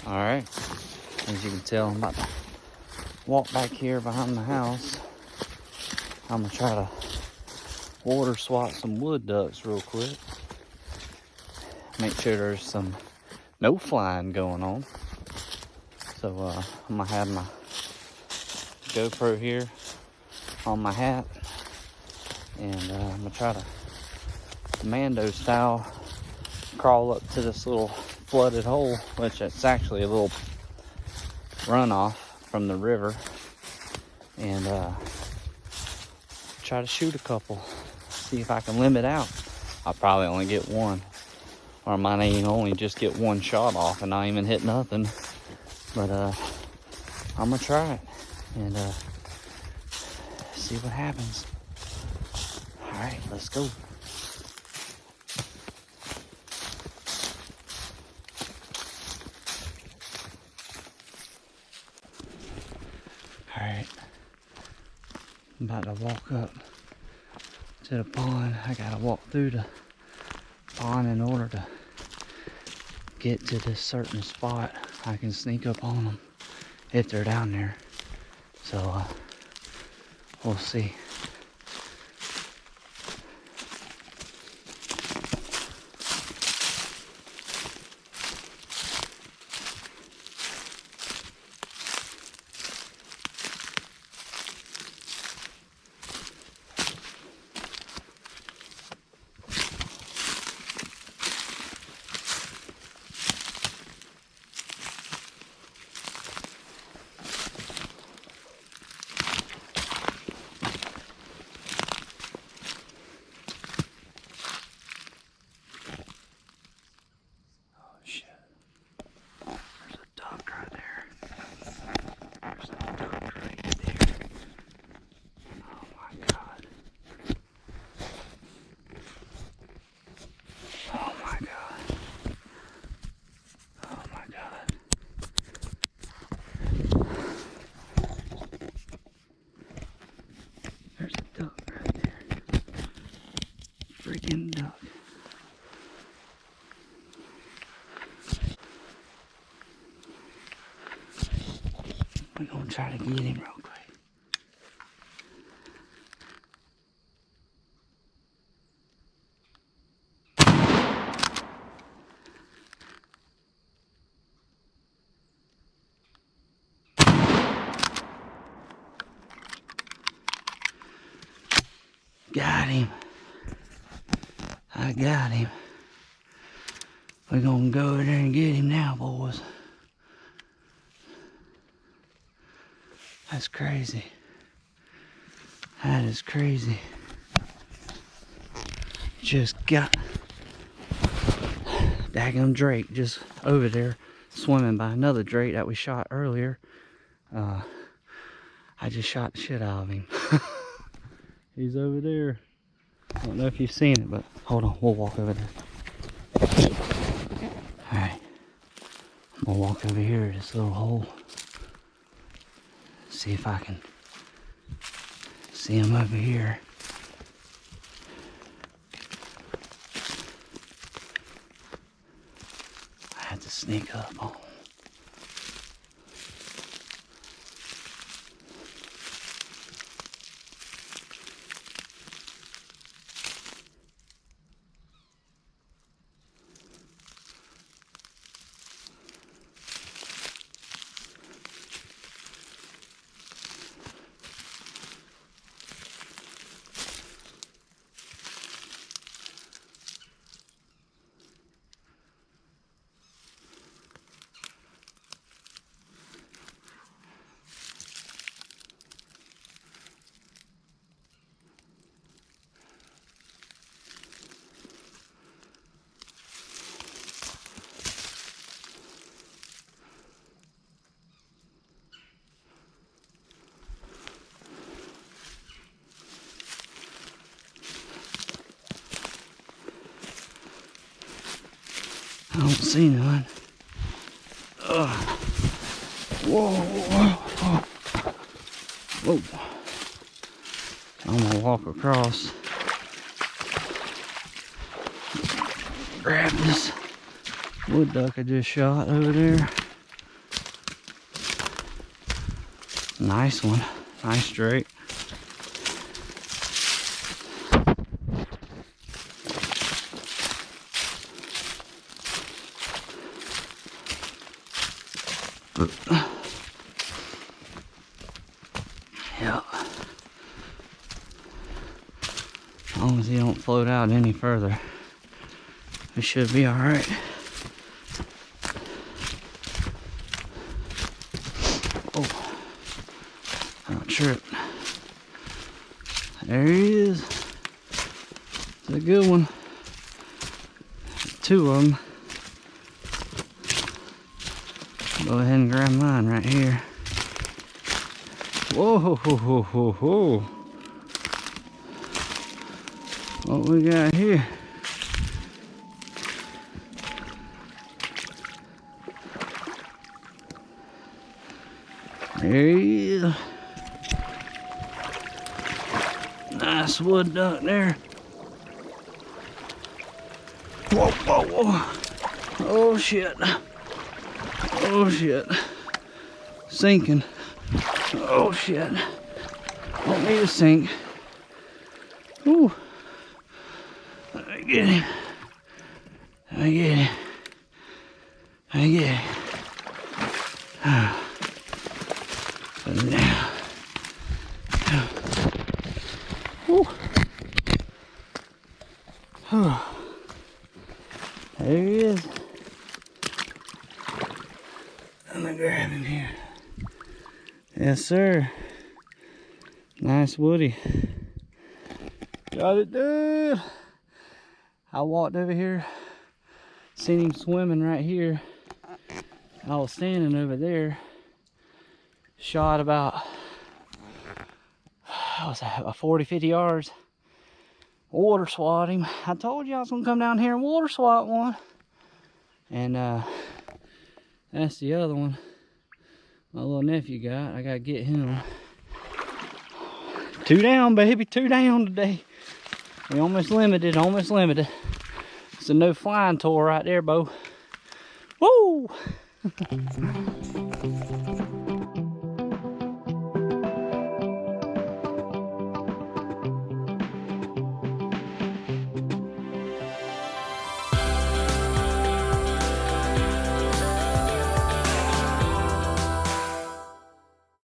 Alright, as you can tell, I'm about to walk back here behind the house. I'm gonna try to water swat some wood ducks real quick. Make sure there's some no flying going on. So I'm gonna have my GoPro here on my hat, and I'm gonna try to commando style crawl up to this little flooded hole, which it's actually a little runoff from the river, and try to shoot a couple, see if I can limit out. I'll probably only get one, or I might even only just get one shot off and not even hit nothing, but I'm gonna try it and see what happens. All right, let's go. Alright, I'm about to walk up to the pond. I gotta walk through the pond in order to get to this certain spot. I can sneak up on them if they're down there. So we'll see. There's a duck right there. Freaking duck. We're gonna try to get him real quick. Got him. I got him. We're gonna go over there and get him now, boys. That's crazy. That is crazy. Just got daggum drake just over there swimming by another drake that we shot earlier. I just shot the shit out of him. He's over there. I don't know if you've seen it, but hold on, we'll walk over there. Alright. I'm gonna walk over here to this little hole. See if I can see him over here. I had to sneak up on him. I don't see none. Ugh. Whoa, whoa, whoa. Whoa. I'm gonna walk across. Grab this wood duck I just shot over there. Nice one. Nice drake. Yeah. As long as he don't float out any further, we should be all right. Oh, don't trip. There he is. It's a good one. Two of them. Go ahead and grab mine right here. Whoa, ho, ho, ho, ho, ho. What we got here? There he is. Nice wood duck there. Whoa, whoa, whoa. Oh shit. Oh shit. Sinking. Oh shit. Don't need to sink. Ooh. I get him. I get him. I get him. But now. Woo. There he is. I'm gonna grab him here. Yes, sir. Nice woody. Got it, dude. I walked over here, seen him swimming right here. I was standing over there. Shot about, what's that, 40, 50 yards. Water swat him. I told you I was gonna come down here and water swat one. And that's the other one my little nephew got. I gotta get him. 2 down, baby, 2 down today. We almost limited, almost limited. It's a no flying tour right there, Bo. Woo!